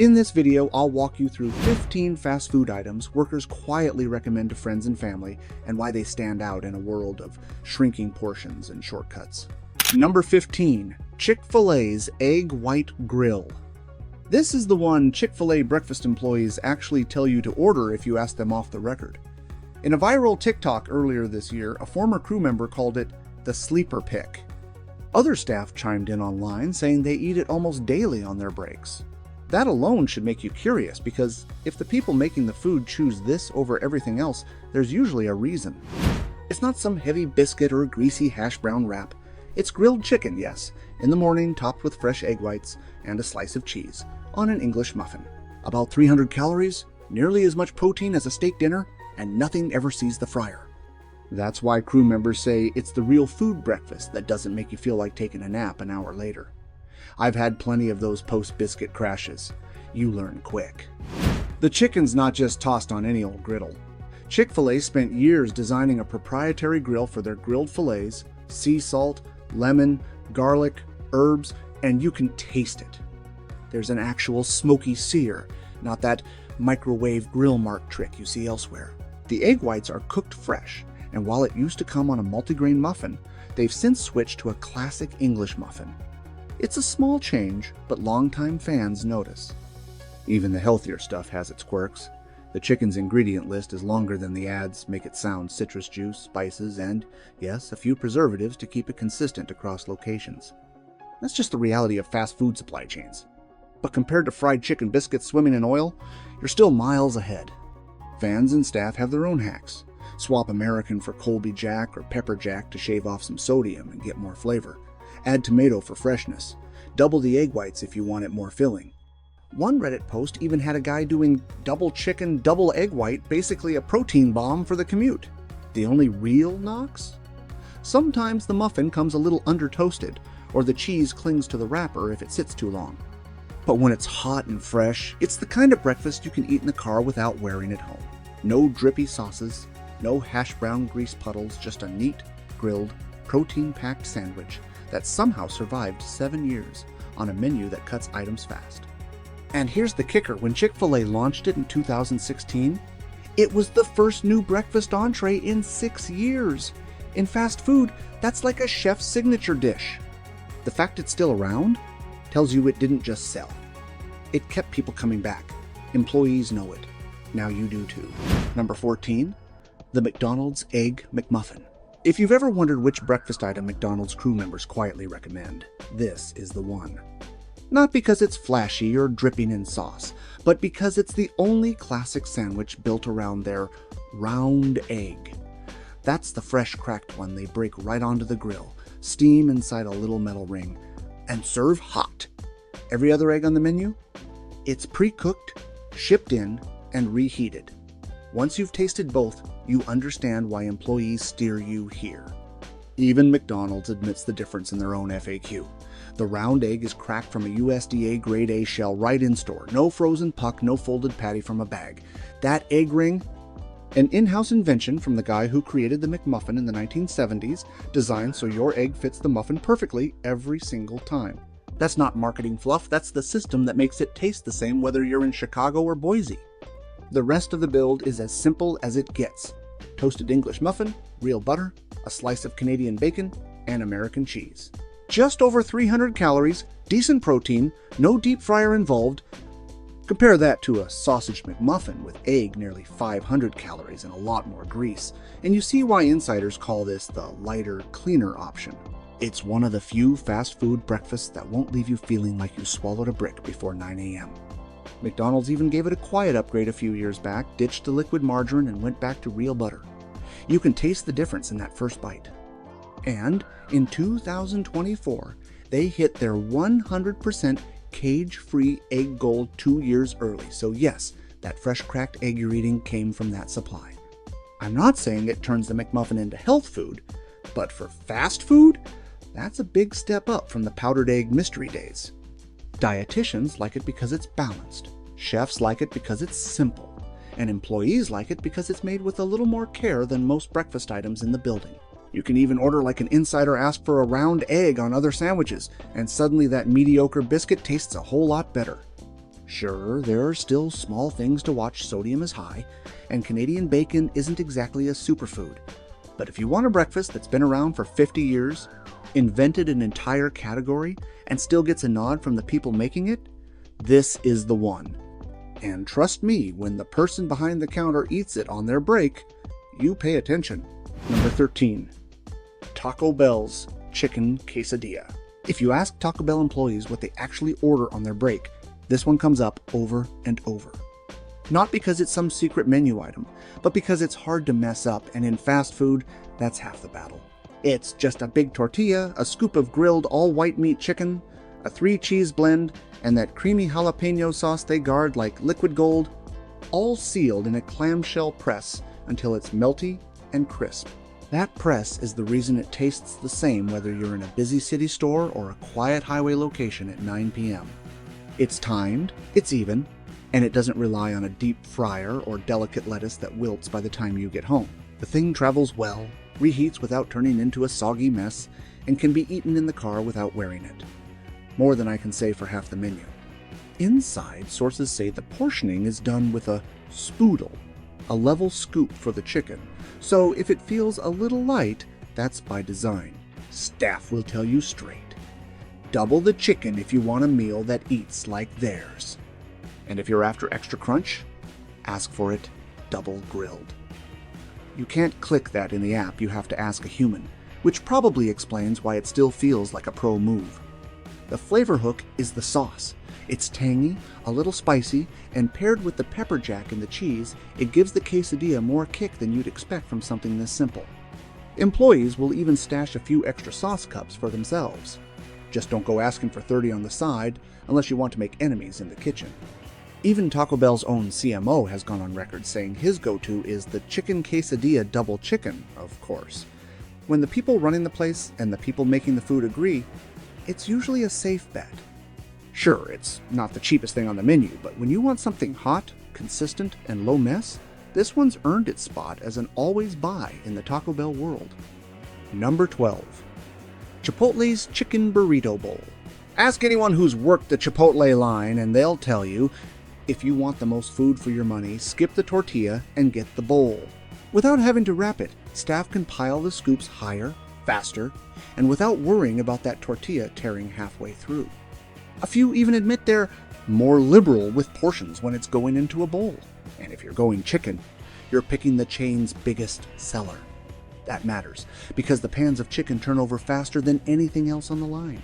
In this video, I'll walk you through 15 fast food items workers quietly recommend to friends and family and why they stand out in a world of shrinking portions and shortcuts. Number 15. Chick-fil-A's Egg White Grill. This is the one Chick-fil-A breakfast employees actually tell you to order if you ask them off the record. In a viral TikTok earlier this year, a former crew member called it the sleeper pick. Other staff chimed in online saying they eat it almost daily on their breaks. That alone should make you curious, because if the people making the food choose this over everything else, there's usually a reason. It's not some heavy biscuit or greasy hash brown wrap. It's grilled chicken, yes, in the morning topped with fresh egg whites and a slice of cheese on an English muffin. About 300 calories, nearly as much protein as a steak dinner, and nothing ever sees the fryer. That's why crew members say it's the real food breakfast that doesn't make you feel like taking a nap an hour later. I've had plenty of those post-biscuit crashes. You learn quick. The chicken's not just tossed on any old griddle. Chick-fil-A spent years designing a proprietary grill for their grilled fillets, sea salt, lemon, garlic, herbs, and you can taste it. There's an actual smoky sear, not that microwave grill mark trick you see elsewhere. The egg whites are cooked fresh, and while it used to come on a multigrain muffin, they've since switched to a classic English muffin. It's a small change, but longtime fans notice. Even the healthier stuff has its quirks. The chicken's ingredient list is longer than the ads make it sound: citrus juice, spices, and, yes, a few preservatives to keep it consistent across locations. That's just the reality of fast food supply chains. But compared to fried chicken biscuits swimming in oil, you're still miles ahead. Fans and staff have their own hacks. Swap American for Colby Jack or Pepper Jack to shave off some sodium and get more flavor. Add tomato for freshness. Double the egg whites if you want it more filling. One Reddit post even had a guy doing double chicken, double egg white, basically a protein bomb for the commute. The only real knocks? Sometimes the muffin comes a little under-toasted, or the cheese clings to the wrapper if it sits too long. But when it's hot and fresh, it's the kind of breakfast you can eat in the car without wearing it home. No drippy sauces, no hash brown grease puddles, just a neat, grilled, protein-packed sandwich that somehow survived 7 years on a menu that cuts items fast. And here's the kicker: when Chick-fil-A launched it in 2016, it was the first new breakfast entree in 6 years. In fast food, that's like a chef's signature dish. The fact it's still around tells you it didn't just sell. It kept people coming back. Employees know it. Now you do too. Number 14, the McDonald's Egg McMuffin. If you've ever wondered which breakfast item McDonald's crew members quietly recommend, this is the one. Not because it's flashy or dripping in sauce, but because it's the only classic sandwich built around their round egg. That's the fresh cracked one they break right onto the grill, steam inside a little metal ring, and serve hot. Every other egg on the menu? It's pre-cooked, shipped in, and reheated. Once you've tasted both, you understand why employees steer you here. Even McDonald's admits the difference in their own FAQ. The round egg is cracked from a USDA grade A shell right in store. No frozen puck, no folded patty from a bag. That egg ring? An in-house invention from the guy who created the McMuffin in the 1970s, designed so your egg fits the muffin perfectly every single time. That's not marketing fluff, that's the system that makes it taste the same whether you're in Chicago or Boise. The rest of the build is as simple as it gets. Toasted English muffin, real butter, a slice of Canadian bacon, and American cheese. Just over 300 calories, decent protein, no deep fryer involved. Compare that to a sausage McMuffin with egg, nearly 500 calories and a lot more grease, and you see why insiders call this the lighter, cleaner option. It's one of the few fast food breakfasts that won't leave you feeling like you swallowed a brick before 9 a.m. McDonald's even gave it a quiet upgrade a few years back, ditched the liquid margarine and went back to real butter. You can taste the difference in that first bite. And in 2024, they hit their 100% cage-free egg goal 2 years early. So yes, that fresh cracked egg you're eating came from that supply. I'm not saying it turns the McMuffin into health food, but for fast food, that's a big step up from the powdered egg mystery days. Dietitians like it because it's balanced, chefs like it because it's simple, and employees like it because it's made with a little more care than most breakfast items in the building. You can even order like an insider ask for a round egg on other sandwiches, and suddenly that mediocre biscuit tastes a whole lot better. Sure, there are still small things to watch sodium is high, and Canadian bacon isn't exactly a superfood. But if you want a breakfast that's been around for 50 years, invented an entire category, and still gets a nod from the people making it, this is the one. And trust me, when the person behind the counter eats it on their break, you pay attention. Number 13. Taco Bell's Chicken Quesadilla. If you ask Taco Bell employees what they actually order on their break, this one comes up over and over. Not because it's some secret menu item, but because it's hard to mess up, and in fast food, that's half the battle. It's just a big tortilla, a scoop of grilled all-white meat chicken, a 3-cheese blend, and that creamy jalapeno sauce they guard like liquid gold, all sealed in a clamshell press until it's melty and crisp. That press is the reason it tastes the same whether you're in a busy city store or a quiet highway location at 9 p.m. It's timed, it's even, and it doesn't rely on a deep fryer or delicate lettuce that wilts by the time you get home. The thing travels well, reheats without turning into a soggy mess, and can be eaten in the car without wearing it. More than I can say for half the menu. Inside, sources say the portioning is done with a spoodle, a level scoop for the chicken, so if it feels a little light, that's by design. Staff will tell you straight. Double the chicken if you want a meal that eats like theirs. And if you're after extra crunch, ask for it double grilled. You can't click that in the app, you have to ask a human, which probably explains why it still feels like a pro move. The flavor hook is the sauce. It's tangy, a little spicy, and paired with the pepper jack and the cheese, it gives the quesadilla more kick than you'd expect from something this simple. Employees will even stash a few extra sauce cups for themselves. Just don't go asking for 30 on the side unless you want to make enemies in the kitchen. Even Taco Bell's own CMO has gone on record saying his go-to is the chicken quesadilla double chicken, of course. When the people running the place and the people making the food agree, it's usually a safe bet. Sure, it's not the cheapest thing on the menu, but when you want something hot, consistent, and low mess, this one's earned its spot as an always buy in the Taco Bell world. Number 12. Chipotle's Chicken Burrito Bowl. Ask anyone who's worked the Chipotle line and they'll tell you, if you want the most food for your money, skip the tortilla and get the bowl. Without having to wrap it, staff can pile the scoops higher, faster, and without worrying about that tortilla tearing halfway through. A few even admit they're more liberal with portions when it's going into a bowl. And if you're going chicken, you're picking the chain's biggest seller. That matters, because the pans of chicken turn over faster than anything else on the line.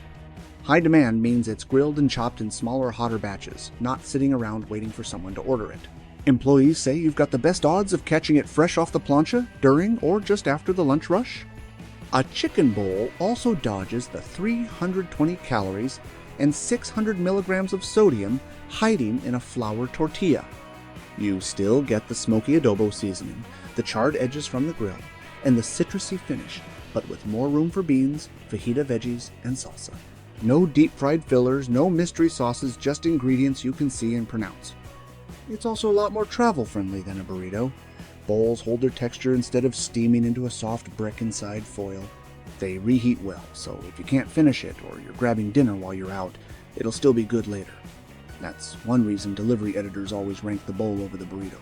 High demand means it's grilled and chopped in smaller, hotter batches, not sitting around waiting for someone to order it. Employees say you've got the best odds of catching it fresh off the plancha, during, or just after the lunch rush. A chicken bowl also dodges the 320 calories and 600 milligrams of sodium hiding in a flour tortilla. You still get the smoky adobo seasoning, the charred edges from the grill, and the citrusy finish, but with more room for beans, fajita veggies, and salsa. No deep-fried fillers, no mystery sauces, just ingredients you can see and pronounce. It's also a lot more travel-friendly than a burrito. Bowls hold their texture instead of steaming into a soft brick inside foil. They reheat well, so if you can't finish it or you're grabbing dinner while you're out, it'll still be good later. That's one reason delivery editors always rank the bowl over the burrito.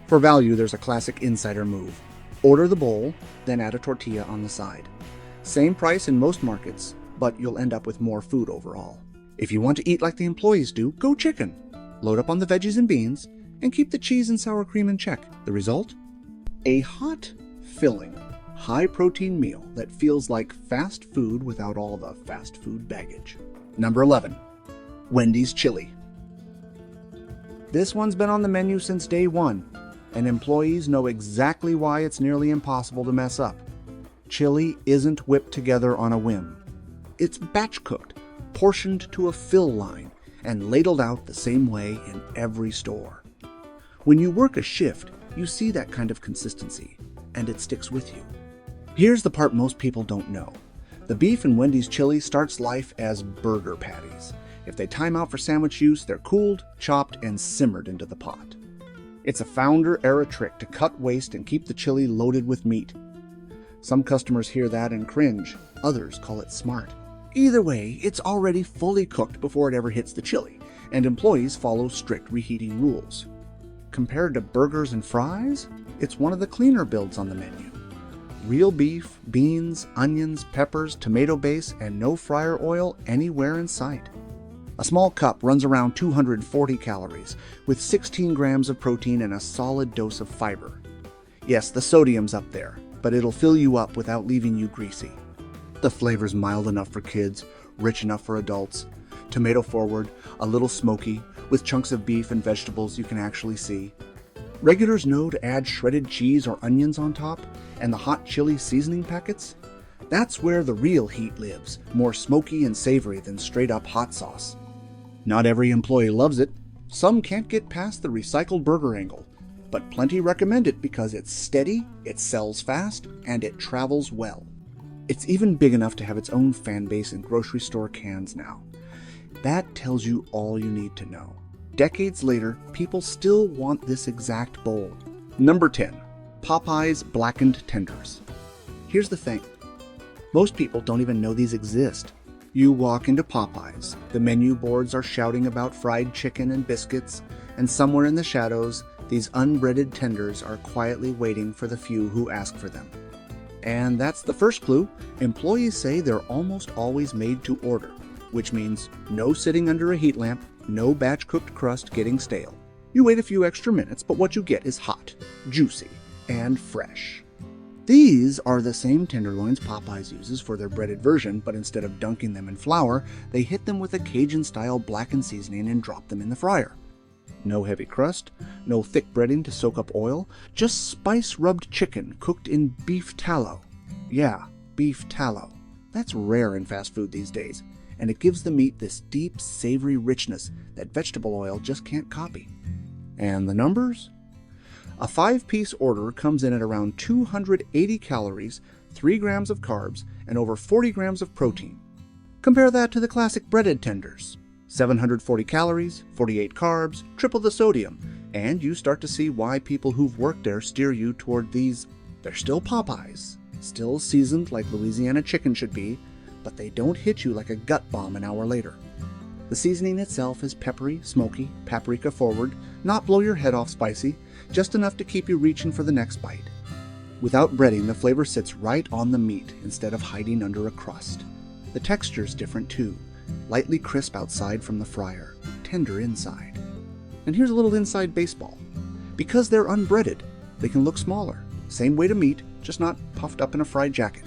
For value, there's a classic insider move. Order the bowl, then add a tortilla on the side. Same price in most markets, but you'll end up with more food overall. If you want to eat like the employees do, go chicken. Load up on the veggies and beans, and keep the cheese and sour cream in check. The result? A hot, filling, high-protein meal that feels like fast food without all the fast food baggage. Number 11. Wendy's Chili. This one's been on the menu since day one, and employees know exactly why it's nearly impossible to mess up. Chili isn't whipped together on a whim. It's batch-cooked, portioned to a fill line, and ladled out the same way in every store. When you work a shift, you see that kind of consistency, and it sticks with you. Here's the part most people don't know. The beef in Wendy's chili starts life as burger patties. If they time out for sandwich use, they're cooled, chopped, and simmered into the pot. It's a founder-era trick to cut waste and keep the chili loaded with meat. Some customers hear that and cringe. Others call it smart. Either way, it's already fully cooked before it ever hits the chili, and employees follow strict reheating rules. Compared to burgers and fries, it's one of the cleaner builds on the menu. Real beef, beans, onions, peppers, tomato base, and no fryer oil anywhere in sight. A small cup runs around 240 calories, with 16 grams of protein and a solid dose of fiber. Yes, the sodium's up there, but it'll fill you up without leaving you greasy. The flavor's mild enough for kids, rich enough for adults, tomato forward, a little smoky, with chunks of beef and vegetables you can actually see. Regulars know to add shredded cheese or onions on top, and the hot chili seasoning packets? That's where the real heat lives, more smoky and savory than straight-up hot sauce. Not every employee loves it. Some can't get past the recycled burger angle, but plenty recommend it because it's steady, it sells fast, and it travels well. It's even big enough to have its own fan base in grocery store cans now. That tells you all you need to know. Decades later, people still want this exact bowl. Number 10. Popeye's Blackened Tenders. Here's the thing. Most people don't even know these exist. You walk into Popeye's, the menu boards are shouting about fried chicken and biscuits, and somewhere in the shadows, these unbreaded tenders are quietly waiting for the few who ask for them. And that's the first clue. Employees say they're almost always made to order, which means no sitting under a heat lamp, no batch-cooked crust getting stale. You wait a few extra minutes, but what you get is hot, juicy, and fresh. These are the same tenderloins Popeyes uses for their breaded version, but instead of dunking them in flour, they hit them with a Cajun-style blackened seasoning and drop them in the fryer. No heavy crust, no thick breading to soak up oil, just spice-rubbed chicken cooked in beef tallow. Yeah, beef tallow. That's rare in fast food these days, and it gives the meat this deep, savory richness that vegetable oil just can't copy. And the numbers? A 5-piece order comes in at around 280 calories, 3 grams of carbs, and over 40 grams of protein. Compare that to the classic breaded tenders. 740 calories, 48 carbs, triple the sodium, and you start to see why people who've worked there steer you toward these. They're still Popeyes, still seasoned like Louisiana chicken should be, but they don't hit you like a gut bomb an hour later. The seasoning itself is peppery, smoky, paprika forward, not blow your head off spicy, just enough to keep you reaching for the next bite. Without breading, the flavor sits right on the meat instead of hiding under a crust. The texture's different too, lightly crisp outside from the fryer, tender inside. And here's a little inside baseball. Because they're unbreaded, they can look smaller, same weight of meat, just not puffed up in a fried jacket.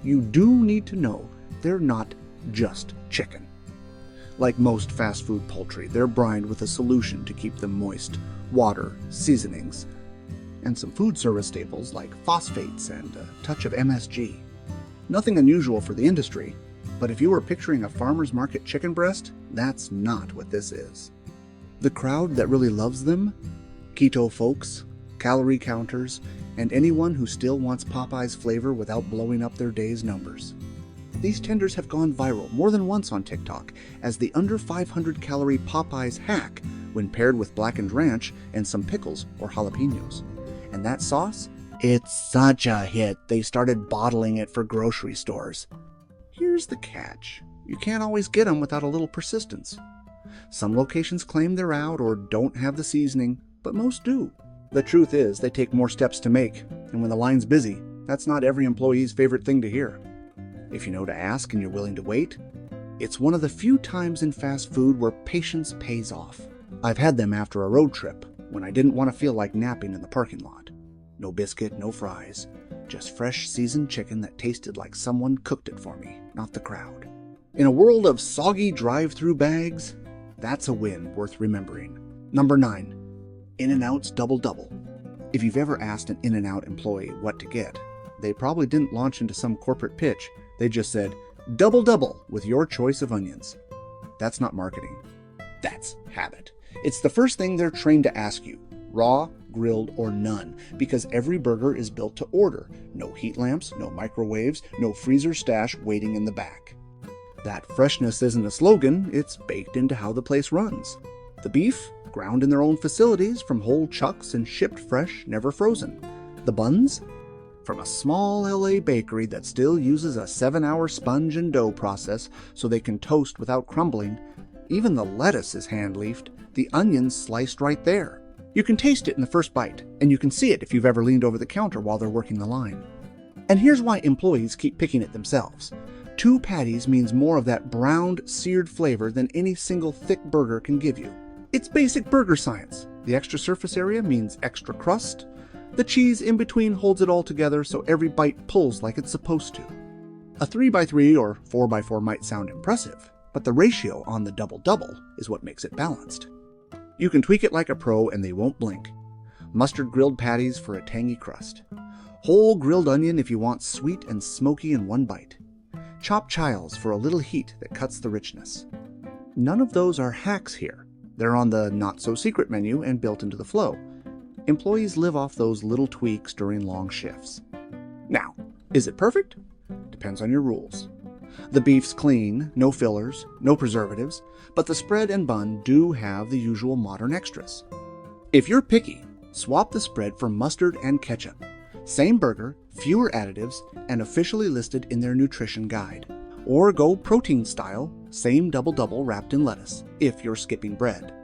You do need to know they're not just chicken. Like most fast food poultry, they're brined with a solution to keep them moist, water, seasonings, and some food service staples like phosphates and a touch of MSG. Nothing unusual for the industry, but if you were picturing a farmer's market chicken breast, that's not what this is. The crowd that really loves them? Keto folks, calorie counters, and anyone who still wants Popeye's flavor without blowing up their day's numbers. These tenders have gone viral more than once on TikTok as the under 500 calorie Popeye's hack when paired with blackened ranch and some pickles or jalapenos. And that sauce? It's such a hit, they started bottling it for grocery stores. Here's the catch. You can't always get them without a little persistence. Some locations claim they're out or don't have the seasoning, but most do. The truth is, they take more steps to make, and when the line's busy, that's not every employee's favorite thing to hear. If you know to ask and you're willing to wait, it's one of the few times in fast food where patience pays off. I've had them after a road trip, when I didn't want to feel like napping in the parking lot. No biscuit, no fries, just fresh seasoned chicken that tasted like someone cooked it for me, not the crowd. In a world of soggy drive-through bags, that's a win worth remembering. Number 9. In-N-Out's Double Double. If you've ever asked an In-N-Out employee what to get, they probably didn't launch into some corporate pitch. They just said, "Double Double with your choice of onions." That's not marketing. That's habit. It's the first thing they're trained to ask you, raw, grilled, or none, because every burger is built to order. No heat lamps, no microwaves, no freezer stash waiting in the back. That freshness isn't a slogan, it's baked into how the place runs. The beef, ground in their own facilities from whole chucks and shipped fresh, never frozen. The buns? From a small LA bakery that still uses a 7-hour sponge and dough process so they can toast without crumbling, Even the lettuce is hand-leafed, the onions sliced right there. You can taste it in the first bite, and you can see it if you've ever leaned over the counter while they're working the line. And here's why employees keep picking it themselves. 2 patties means more of that browned, seared flavor than any single thick burger can give you. It's basic burger science. The extra surface area means extra crust. The cheese in between holds it all together so every bite pulls like it's supposed to. A 3x3 or 4x4 might sound impressive, but the ratio on the double-double is what makes it balanced. You can tweak it like a pro and they won't blink. Mustard grilled patties for a tangy crust. Whole grilled onion if you want sweet and smoky in one bite. Chopped chiles for a little heat that cuts the richness. None of those are hacks here. They're on the not-so-secret menu and built into the flow. Employees live off those little tweaks during long shifts. Now, is it perfect? Depends on your rules. The beef's clean, no fillers, no preservatives, but the spread and bun do have the usual modern extras. If you're picky, swap the spread for mustard and ketchup. Same burger, fewer additives, and officially listed in their nutrition guide. Or go protein style, same double-double wrapped in lettuce, if you're skipping bread.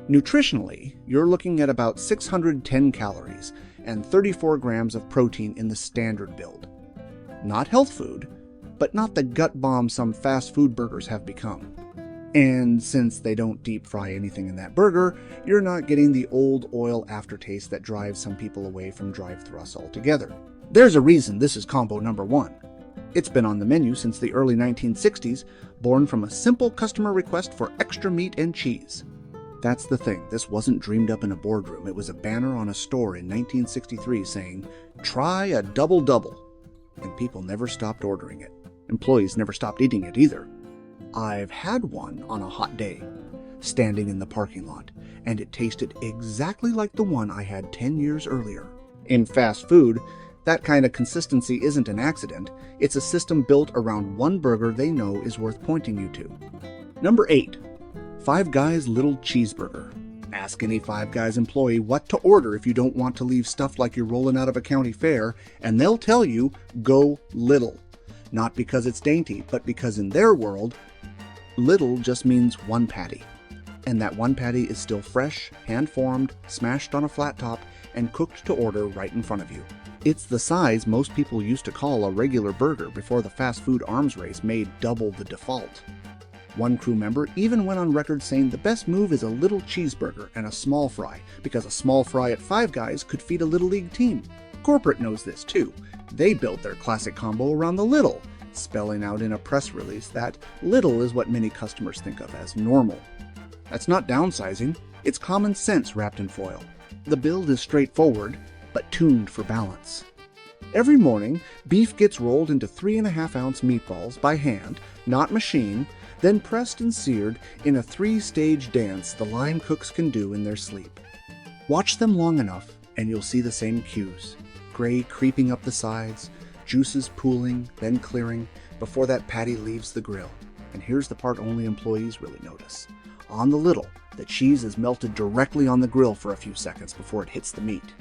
Nutritionally, you're looking at about 610 calories and 34 grams of protein in the standard build. Not health food, but not the gut bomb some fast food burgers have become. And since they don't deep fry anything in that burger, you're not getting the old oil aftertaste that drives some people away from drive-thrus altogether. There's a reason this is combo number 1. It's been on the menu since the early 1960s, born from a simple customer request for extra meat and cheese. That's the thing, this wasn't dreamed up in a boardroom. It was a banner on a store in 1963 saying, "Try a double-double." And people never stopped ordering it. Employees never stopped eating it either. I've had one on a hot day, standing in the parking lot, and it tasted exactly like the one I had 10 years earlier. In fast food, that kind of consistency isn't an accident. It's a system built around one burger they know is worth pointing you to. Number 8. Five Guys Little Cheeseburger. Ask any Five Guys employee what to order if you don't want to leave stuff like you're rolling out of a county fair, and they'll tell you, go little. Not because it's dainty, but because in their world, little just means 1 patty. And that 1 patty is still fresh, hand-formed, smashed on a flat top, and cooked to order right in front of you. It's the size most people used to call a regular burger before the fast food arms race made double the default. One crew member even went on record saying the best move is a little cheeseburger and a small fry, because a small fry at Five Guys could feed a Little League team. Corporate knows this too. They built their classic combo around the little, spelling out in a press release that little is what many customers think of as normal. That's not downsizing, it's common sense wrapped in foil. The build is straightforward, but tuned for balance. Every morning, beef gets rolled into 3.5-ounce meatballs by hand, not machine, then pressed and seared in a 3-stage dance the line cooks can do in their sleep. Watch them long enough, and you'll see the same cues. Gray creeping up the sides, juices pooling, then clearing, before that patty leaves the grill. And here's the part only employees really notice. On the little, the cheese is melted directly on the grill for a few seconds before it hits the meat.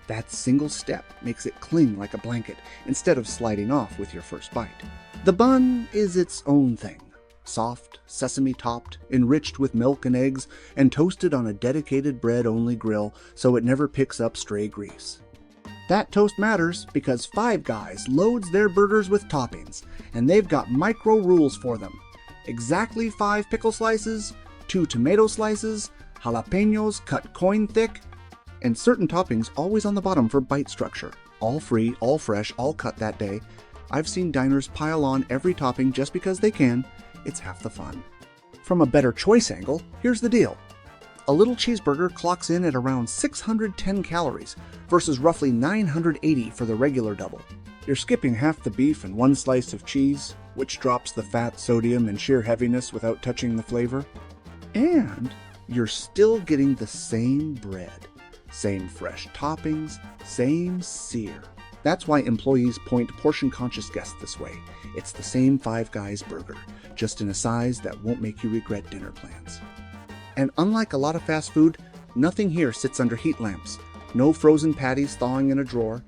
That single step makes it cling like a blanket instead of sliding off with your first bite. The bun is its own thing. Soft, sesame-topped, enriched with milk and eggs, and toasted on a dedicated bread-only grill so it never picks up stray grease. That toast matters because Five Guys loads their burgers with toppings, and they've got micro rules for them. Exactly 5 pickle slices, 2 tomato slices, jalapenos cut coin thick, and certain toppings always on the bottom for bite structure. All free, all fresh, all cut that day. I've seen diners pile on every topping just because they can. It's half the fun. From a better choice angle, here's the deal. A little cheeseburger clocks in at around 610 calories versus roughly 980 for the regular double. You're skipping half the beef and 1 slice of cheese, which drops the fat, sodium, and sheer heaviness without touching the flavor. And you're still getting the same bread, same fresh toppings, same sear. That's why employees point portion-conscious guests this way. It's the same Five Guys burger, just in a size that won't make you regret dinner plans. And unlike a lot of fast food, nothing here sits under heat lamps. No frozen patties thawing in a drawer.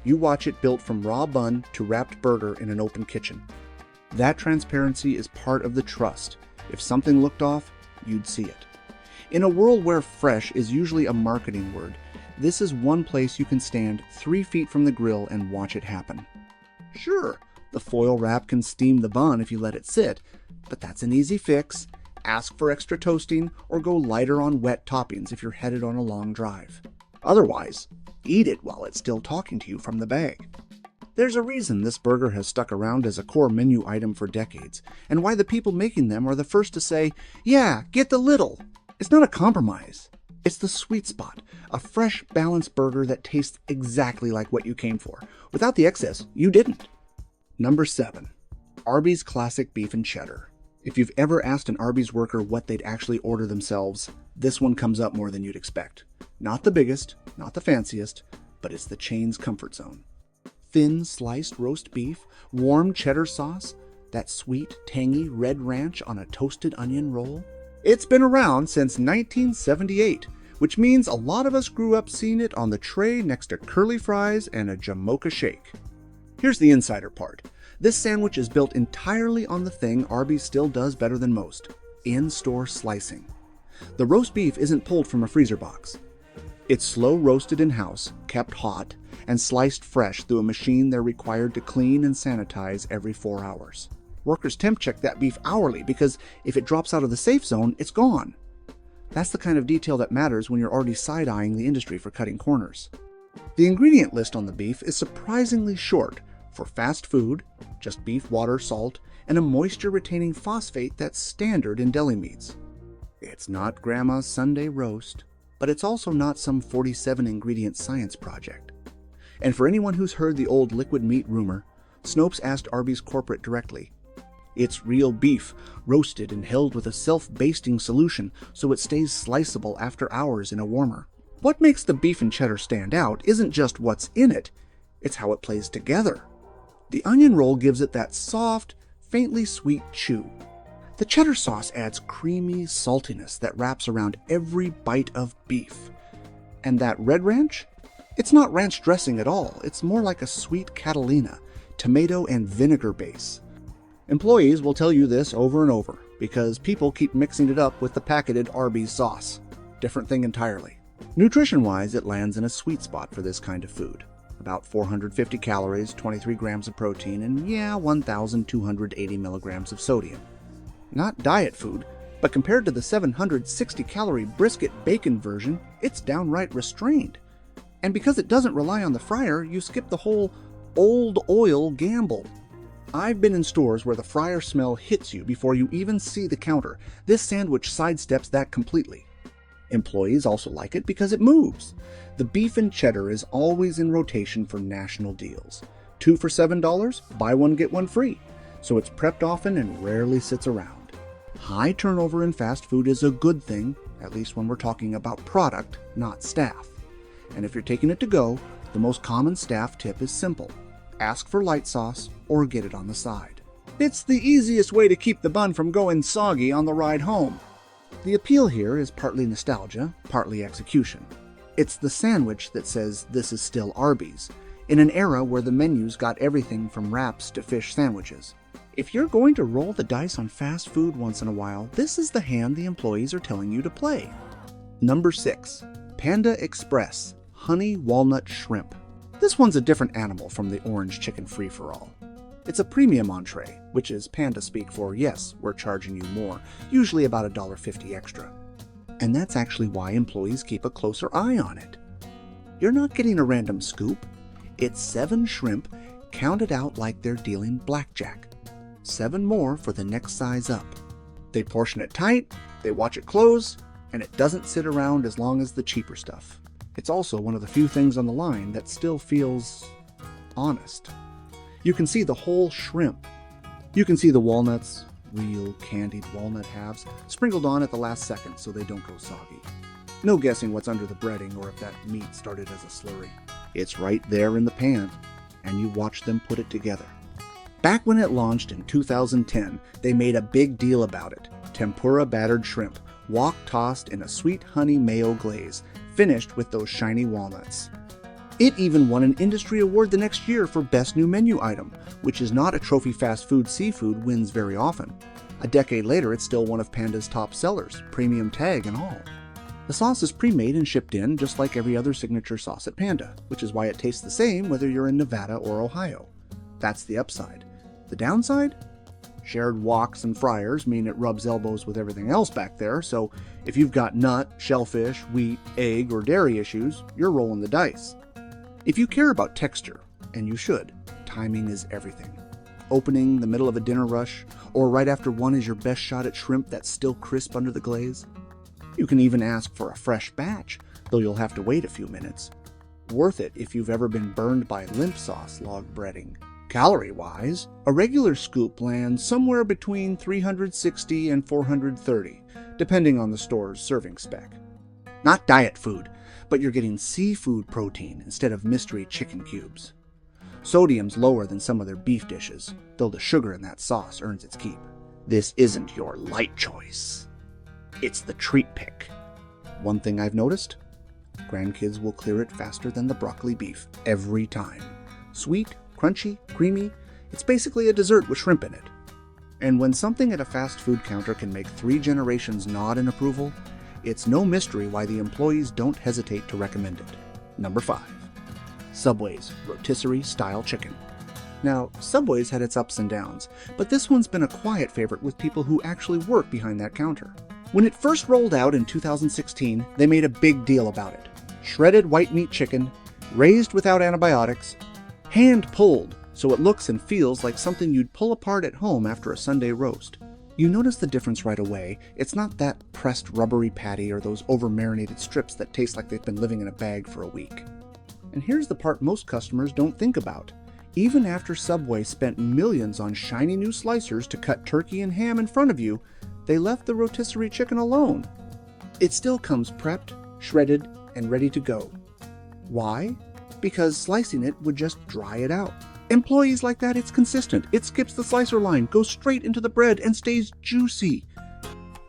You watch it built from raw bun to wrapped burger in an open kitchen. That transparency is part of the trust. If something looked off, you'd see it. In a world where fresh is usually a marketing word, this is one place you can stand 3 feet from the grill and watch it happen. Sure, the foil wrap can steam the bun if you let it sit, but that's an easy fix. Ask for extra toasting or go lighter on wet toppings if you're headed on a long drive. Otherwise, eat it while it's still talking to you from the bag. There's a reason this burger has stuck around as a core menu item for decades, and why the people making them are the first to say, "Yeah, get the little." It's not a compromise. It's the sweet spot, a fresh, balanced burger that tastes exactly like what you came for. Without the excess, you didn't. Number 7. Arby's Classic Beef and Cheddar. If you've ever asked an Arby's worker what they'd actually order themselves, this one comes up more than you'd expect. Not the biggest, not the fanciest, but it's the chain's comfort zone. Thin sliced roast beef, warm cheddar sauce, that sweet, tangy red ranch on a toasted onion roll. It's been around since 1978, which means a lot of us grew up seeing it on the tray next to curly fries and a Jamocha shake. Here's the insider part. This sandwich is built entirely on the thing Arby's still does better than most: in-store slicing. The roast beef isn't pulled from a freezer box. It's slow roasted in-house, kept hot, and sliced fresh through a machine they're required to clean and sanitize every 4 hours. Workers temp check that beef hourly because if it drops out of the safe zone, it's gone. That's the kind of detail that matters when you're already side-eyeing the industry for cutting corners. The ingredient list on the beef is surprisingly short for fast food, just beef, water, salt, and a moisture-retaining phosphate that's standard in deli meats. It's not Grandma's Sunday roast, but it's also not some 47-ingredient science project. And for anyone who's heard the old liquid meat rumor, Snopes asked Arby's corporate directly. It's real beef, roasted and held with a self-basting solution so it stays sliceable after hours in a warmer. What makes the beef and cheddar stand out isn't just what's in it, it's how it plays together. The onion roll gives it that soft, faintly sweet chew. The cheddar sauce adds creamy saltiness that wraps around every bite of beef. And that red ranch? It's not ranch dressing at all, it's more like a sweet Catalina, tomato and vinegar base. Employees will tell you this over and over, because people keep mixing it up with the packeted Arby's sauce. Different thing entirely. Nutrition-wise, it lands in a sweet spot for this kind of food. About 450 calories, 23 grams of protein, and 1,280 milligrams of sodium. Not diet food, but compared to the 760-calorie brisket bacon version, it's downright restrained. And because it doesn't rely on the fryer, you skip the whole old oil gamble. I've been in stores where the fryer smell hits you before you even see the counter. This sandwich sidesteps that completely. Employees also like it because it moves. The beef and cheddar is always in rotation for national deals. 2 for $7, buy one get one free. So it's prepped often and rarely sits around. High turnover in fast food is a good thing, at least when we're talking about product, not staff. And if you're taking it to go, the most common staff tip is simple. Ask for light sauce or get it on the side. It's the easiest way to keep the bun from going soggy on the ride home. The appeal here is partly nostalgia, partly execution. It's the sandwich that says this is still Arby's, in an era where the menus got everything from wraps to fish sandwiches. If you're going to roll the dice on fast food once in a while, this is the hand the employees are telling you to play. Number 6. Panda Express Honey Walnut Shrimp. This one's a different animal from the orange chicken free-for-all. It's a premium entree, which is Panda speak for, yes, we're charging you more, usually about $1.50 extra. And that's actually why employees keep a closer eye on it. You're not getting a random scoop. It's 7 shrimp counted out like they're dealing blackjack. 7 more for the next size up. They portion it tight, they watch it close, and it doesn't sit around as long as the cheaper stuff. It's also one of the few things on the line that still feels honest. You can see the whole shrimp. You can see the walnuts, real candied walnut halves, sprinkled on at the last second so they don't go soggy. No guessing what's under the breading or if that meat started as a slurry. It's right there in the pan, and you watch them put it together. Back when it launched in 2010, they made a big deal about it. Tempura battered shrimp, wok tossed in a sweet honey mayo glaze, finished with those shiny walnuts. It even won an industry award the next year for Best New Menu Item, which is not a trophy fast food seafood wins very often. A decade later, it's still one of Panda's top sellers, premium tag and all. The sauce is pre-made and shipped in just like every other signature sauce at Panda, which is why it tastes the same whether you're in Nevada or Ohio. That's the upside. The downside? Shared woks and fryers mean it rubs elbows with everything else back there, so if you've got nut, shellfish, wheat, egg, or dairy issues, you're rolling the dice. If you care about texture, and you should, timing is everything. Opening the middle of a dinner rush, or right after one is your best shot at shrimp that's still crisp under the glaze. You can even ask for a fresh batch, though you'll have to wait a few minutes. Worth it if you've ever been burned by limp sauce log breading. Calorie-wise, a regular scoop lands somewhere between 360 and 430, depending on the store's serving spec. Not diet food, but you're getting seafood protein instead of mystery chicken cubes. Sodium's lower than some of their beef dishes, though the sugar in that sauce earns its keep. This isn't your light choice. It's the treat pick. One thing I've noticed, grandkids will clear it faster than the broccoli beef every time. Sweet, crunchy, creamy, it's basically a dessert with shrimp in it. And when something at a fast food counter can make 3 generations nod in approval, it's no mystery why the employees don't hesitate to recommend it. Number 5. Subway's rotisserie style chicken. Now, Subway's had its ups and downs, but this one's been a quiet favorite with people who actually work behind that counter. When it first rolled out in 2016, they made a big deal about it. Shredded white meat chicken, raised without antibiotics, hand-pulled, so it looks and feels like something you'd pull apart at home after a Sunday roast. You notice the difference right away. It's not that pressed rubbery patty or those over-marinated strips that taste like they've been living in a bag for a week. And here's the part most customers don't think about. Even after Subway spent millions on shiny new slicers to cut turkey and ham in front of you, they left the rotisserie chicken alone. It still comes prepped, shredded, and ready to go. Why? Because slicing it would just dry it out. Employees like that, it's consistent. It skips the slicer line, goes straight into the bread, and stays juicy.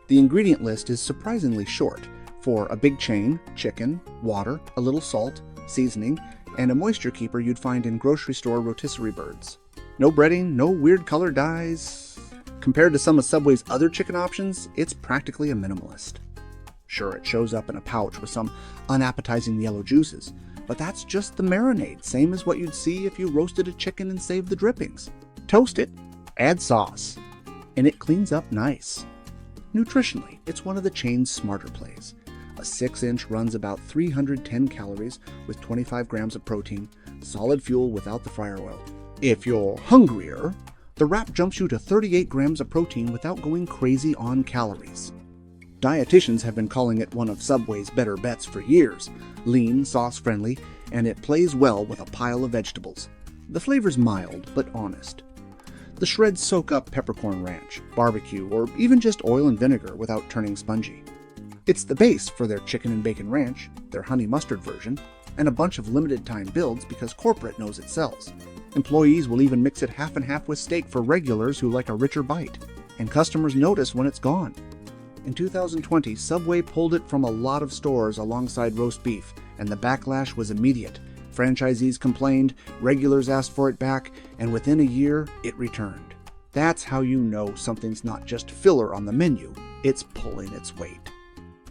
The ingredient list is surprisingly short. For a big chain, chicken, water, a little salt, seasoning, and a moisture keeper you'd find in grocery store rotisserie birds. No breading, no weird color dyes. Compared to some of Subway's other chicken options, it's practically a minimalist. Sure, it shows up in a pouch with some unappetizing yellow juices, but that's just the marinade, same as what you'd see if you roasted a chicken and saved the drippings. Toast it, add sauce, and it cleans up nice. Nutritionally, it's one of the chain's smarter plays. A 6-inch runs about 310 calories with 25 grams of protein, solid fuel without the fryer oil. If you're hungrier, the wrap jumps you to 38 grams of protein without going crazy on calories. Dietitians have been calling it one of Subway's better bets for years. Lean, sauce-friendly, and it plays well with a pile of vegetables. The flavor's mild, but honest. The shreds soak up peppercorn ranch, barbecue, or even just oil and vinegar without turning spongy. It's the base for their chicken and bacon ranch, their honey mustard version, and a bunch of limited-time builds because corporate knows it sells. Employees will even mix it half and half with steak for regulars who like a richer bite, and customers notice when it's gone. In 2020, Subway pulled it from a lot of stores alongside roast beef, and the backlash was immediate. Franchisees complained, regulars asked for it back, and within a year, it returned. That's how you know something's not just filler on the menu, it's pulling its weight.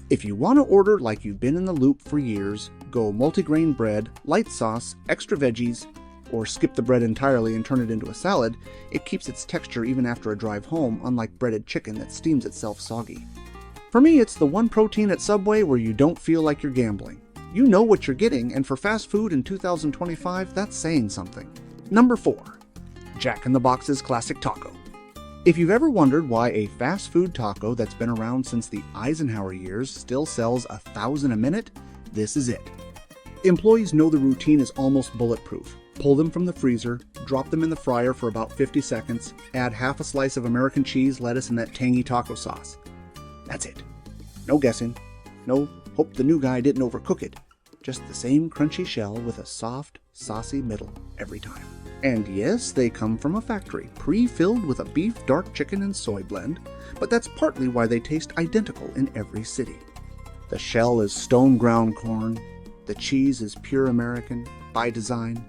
If you want to order like you've been in the loop for years, go multigrain bread, light sauce, extra veggies, or skip the bread entirely and turn it into a salad. It keeps its texture even after a drive home, unlike breaded chicken that steams itself soggy. For me, it's the one protein at Subway where you don't feel like you're gambling. You know what you're getting, and for fast food in 2025, that's saying something. Number 4. Jack in the Box's Classic Taco. If you've ever wondered why a fast food taco that's been around since the Eisenhower years still sells 1,000 a minute, this is it. Employees know the routine is almost bulletproof. Pull them from the freezer, drop them in the fryer for about 50 seconds, add half a slice of American cheese, lettuce, and that tangy taco sauce. That's it. No guessing. No hope the new guy didn't overcook it. Just the same crunchy shell with a soft, saucy middle every time. And yes, they come from a factory, pre-filled with a beef, dark chicken, and soy blend, but that's partly why they taste identical in every city. The shell is stone-ground corn, the cheese is pure American, by design,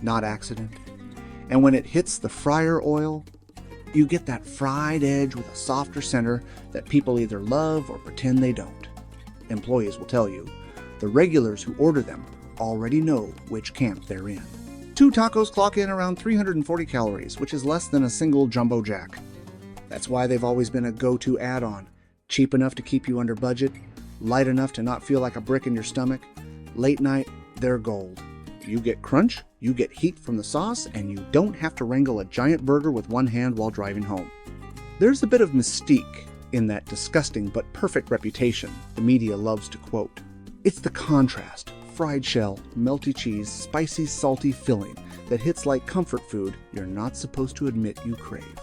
not accident, and when it hits the fryer oil, You get that fried edge with a softer center that people either love or pretend they don't. Employees will tell you, the regulars who order them already know which camp they're in. 2 tacos clock in around 340 calories, which is less than a single Jumbo Jack. That's why they've always been a go-to add-on. Cheap enough to keep you under budget, light enough to not feel like a brick in your stomach. Late night, they're gold. You get crunch, you get heat from the sauce, and you don't have to wrangle a giant burger with one hand while driving home. There's a bit of mystique in that disgusting but perfect reputation the media loves to quote. It's the contrast, fried shell, melty cheese, spicy, salty filling that hits like comfort food you're not supposed to admit you crave.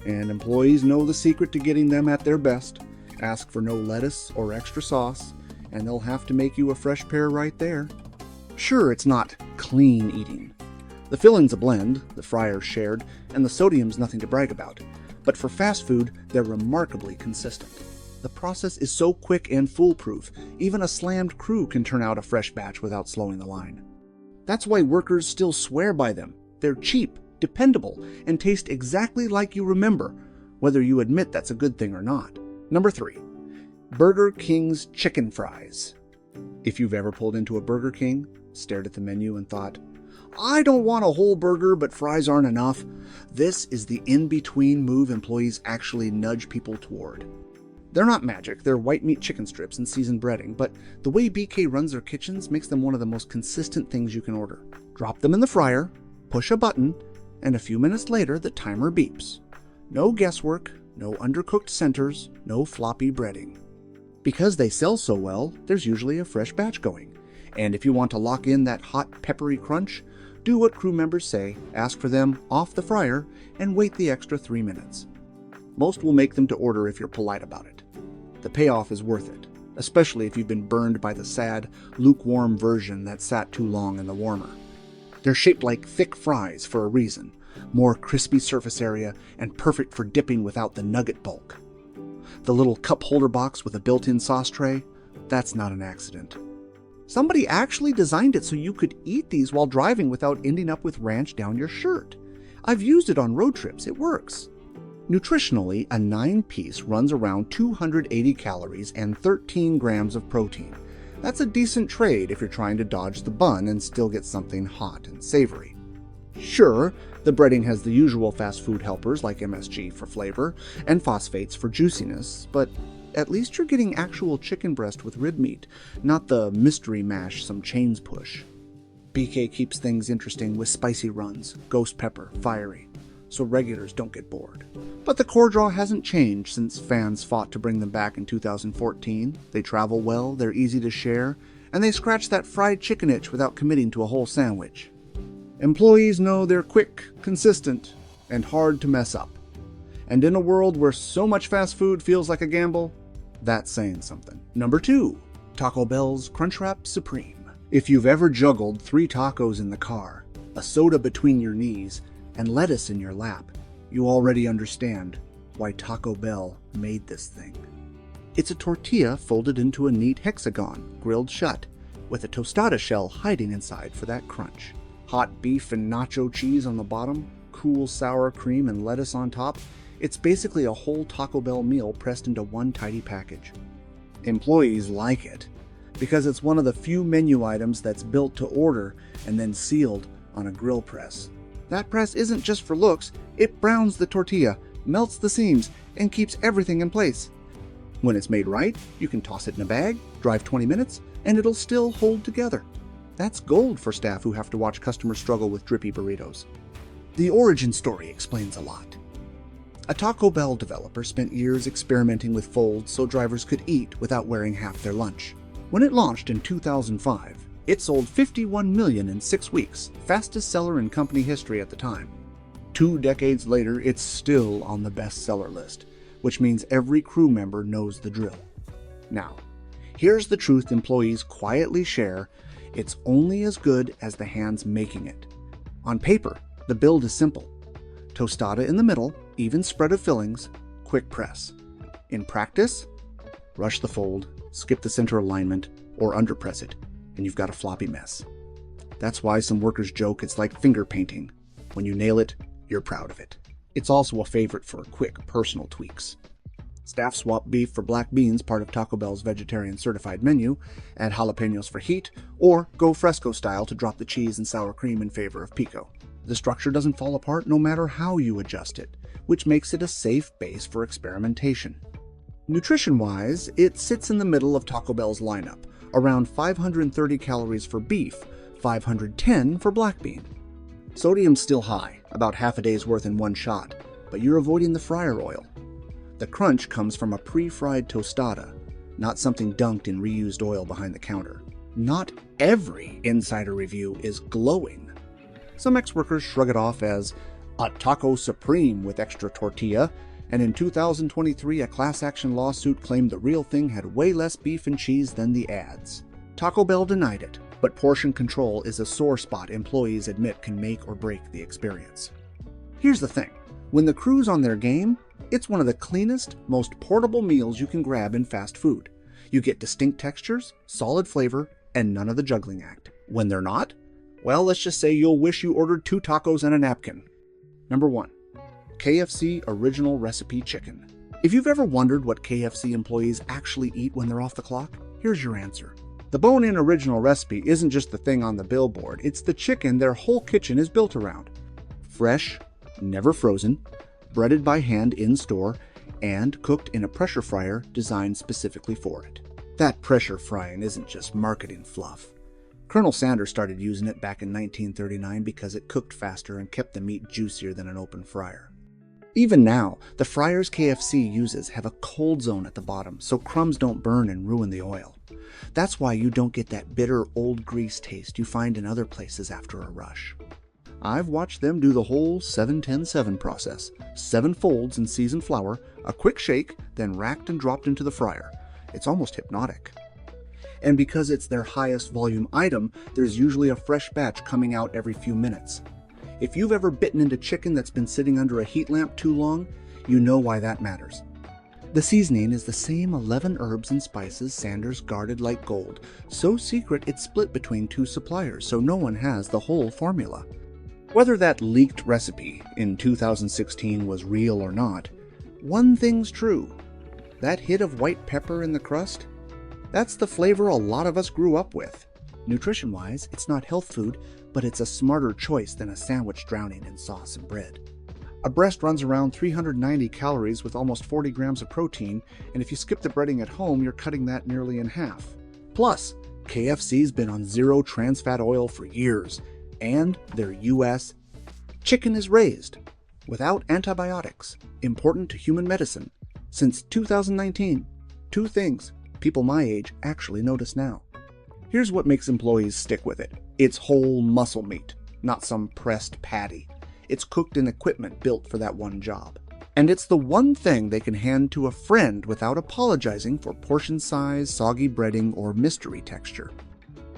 And employees know the secret to getting them at their best. Ask for no lettuce or extra sauce, and they'll have to make you a fresh pair right there. Sure, it's not clean eating. The filling's a blend, the fryer's shared, and the sodium's nothing to brag about. But for fast food, they're remarkably consistent. The process is so quick and foolproof, even a slammed crew can turn out a fresh batch without slowing the line. That's why workers still swear by them. They're cheap, dependable, and taste exactly like you remember, whether you admit that's a good thing or not. Number 3. Burger King's chicken fries. If you've ever pulled into a Burger King, stared at the menu and thought, I don't want a whole burger, but fries aren't enough, this is the in-between move employees actually nudge people toward. They're not magic, they're white meat chicken strips and seasoned breading, but the way BK runs their kitchens makes them one of the most consistent things you can order. Drop them in the fryer, push a button, and a few minutes later the timer beeps. No guesswork, no undercooked centers, no floppy breading. Because they sell so well, there's usually a fresh batch going. And if you want to lock in that hot, peppery crunch, do what crew members say, ask for them off the fryer, and wait the extra 3 minutes. Most will make them to order if you're polite about it. The payoff is worth it, especially if you've been burned by the sad, lukewarm version that sat too long in the warmer. They're shaped like thick fries for a reason, more crispy surface area and perfect for dipping without the nugget bulk. The little cup holder box with a built-in sauce tray, that's not an accident. Somebody actually designed it so you could eat these while driving without ending up with ranch down your shirt. I've used it on road trips, it works. Nutritionally, a 9-piece runs around 280 calories and 13 grams of protein. That's a decent trade if you're trying to dodge the bun and still get something hot and savory. Sure, the breading has the usual fast food helpers like MSG for flavor and phosphates for juiciness, but at least you're getting actual chicken breast with rib meat, not the mystery mash some chains push. BK keeps things interesting with spicy runs, ghost pepper, fiery, so regulars don't get bored. But the core draw hasn't changed since fans fought to bring them back in 2014. They travel well, they're easy to share, and they scratch that fried chicken itch without committing to a whole sandwich. Employees know they're quick, consistent, and hard to mess up. And in a world where so much fast food feels like a gamble, that's saying something. Number 2, Taco Bell's Crunchwrap Supreme. If you've ever juggled 3 tacos in the car, a soda between your knees, and lettuce in your lap, you already understand why Taco Bell made this thing. It's a tortilla folded into a neat hexagon, grilled shut, with a tostada shell hiding inside for that crunch. Hot beef and nacho cheese on the bottom, cool sour cream and lettuce on top. It's basically a whole Taco Bell meal pressed into one tidy package. Employees like it because it's one of the few menu items that's built to order and then sealed on a grill press. That press isn't just for looks, it browns the tortilla, melts the seams, and keeps everything in place. When it's made right, you can toss it in a bag, drive 20 minutes, and it'll still hold together. That's gold for staff who have to watch customers struggle with drippy burritos. The origin story explains a lot. A Taco Bell developer spent years experimenting with folds so drivers could eat without wearing half their lunch. When it launched in 2005, it sold 51 million in 6 weeks, fastest seller in company history at the time. 2 decades later, it's still on the bestseller list, which means every crew member knows the drill. Now, here's the truth employees quietly share: it's only as good as the hands making it. On paper, the build is simple. Tostada in the middle, even spread of fillings, quick press. In practice, rush the fold, skip the center alignment, or underpress it, and you've got a floppy mess. That's why some workers joke it's like finger painting. When you nail it, you're proud of it. It's also a favorite for quick personal tweaks. Staff swap beef for black beans, part of Taco Bell's vegetarian certified menu, add jalapenos for heat, or go fresco style to drop the cheese and sour cream in favor of pico. The structure doesn't fall apart no matter how you adjust it, which makes it a safe base for experimentation. Nutrition-wise, it sits in the middle of Taco Bell's lineup, around 530 calories for beef, 510 for black bean. Sodium's still high, about half a day's worth in one shot, but you're avoiding the fryer oil. The crunch comes from a pre-fried tostada, not something dunked in reused oil behind the counter. Not every insider review is glowing. Some ex-workers shrug it off as a taco supreme with extra tortilla, and in 2023 a class action lawsuit claimed the real thing had way less beef and cheese than the ads. Taco Bell denied it, but portion control is a sore spot employees admit can make or break the experience. Here's the thing, when the crew's on their game, it's one of the cleanest, most portable meals you can grab in fast food. You get distinct textures, solid flavor, and none of the juggling act. When they're not, well, let's just say you'll wish you ordered 2 tacos and a napkin. Number 1. KFC Original Recipe Chicken. If you've ever wondered what KFC employees actually eat when they're off the clock, here's your answer. The bone-in original recipe isn't just the thing on the billboard, it's the chicken their whole kitchen is built around. Fresh, never frozen, breaded by hand in-store, and cooked in a pressure fryer designed specifically for it. That pressure frying isn't just marketing fluff. Colonel Sanders started using it back in 1939 because it cooked faster and kept the meat juicier than an open fryer. Even now, the fryers KFC uses have a cold zone at the bottom so crumbs don't burn and ruin the oil. That's why you don't get that bitter old grease taste you find in other places after a rush. I've watched them do the whole 7-10-7 process. 7 folds in seasoned flour, a quick shake, then racked and dropped into the fryer. It's almost hypnotic. And because it's their highest volume item, there's usually a fresh batch coming out every few minutes. If you've ever bitten into chicken that's been sitting under a heat lamp too long, you know why that matters. The seasoning is the same 11 herbs and spices Sanders guarded like gold, so secret it's split between 2 suppliers, so no one has the whole formula. Whether that leaked recipe in 2016 was real or not, one thing's true. That hit of white pepper in the crust? That's the flavor a lot of us grew up with. Nutrition-wise, it's not health food, but it's a smarter choice than a sandwich drowning in sauce and bread. A breast runs around 390 calories with almost 40 grams of protein, and if you skip the breading at home, you're cutting that nearly in half. Plus, KFC's been on zero trans fat oil for years, and their U.S. chicken is raised without antibiotics, important to human medicine. Since 2019, 2 things people my age actually notice now. Here's what makes employees stick with it. It's whole muscle meat, not some pressed patty. It's cooked in equipment built for that one job. And it's the one thing they can hand to a friend without apologizing for portion size, soggy breading, or mystery texture.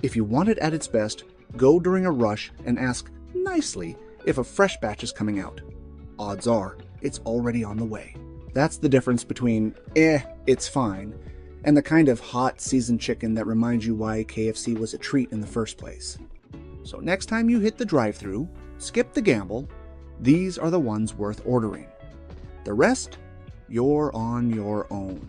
If you want it at its best, go during a rush and ask nicely if a fresh batch is coming out. Odds are, it's already on the way. That's the difference between, it's fine, and the kind of hot seasoned chicken that reminds you why KFC was a treat in the first place. So next time you hit the drive-thru, skip the gamble. These are the ones worth ordering. The rest, you're on your own.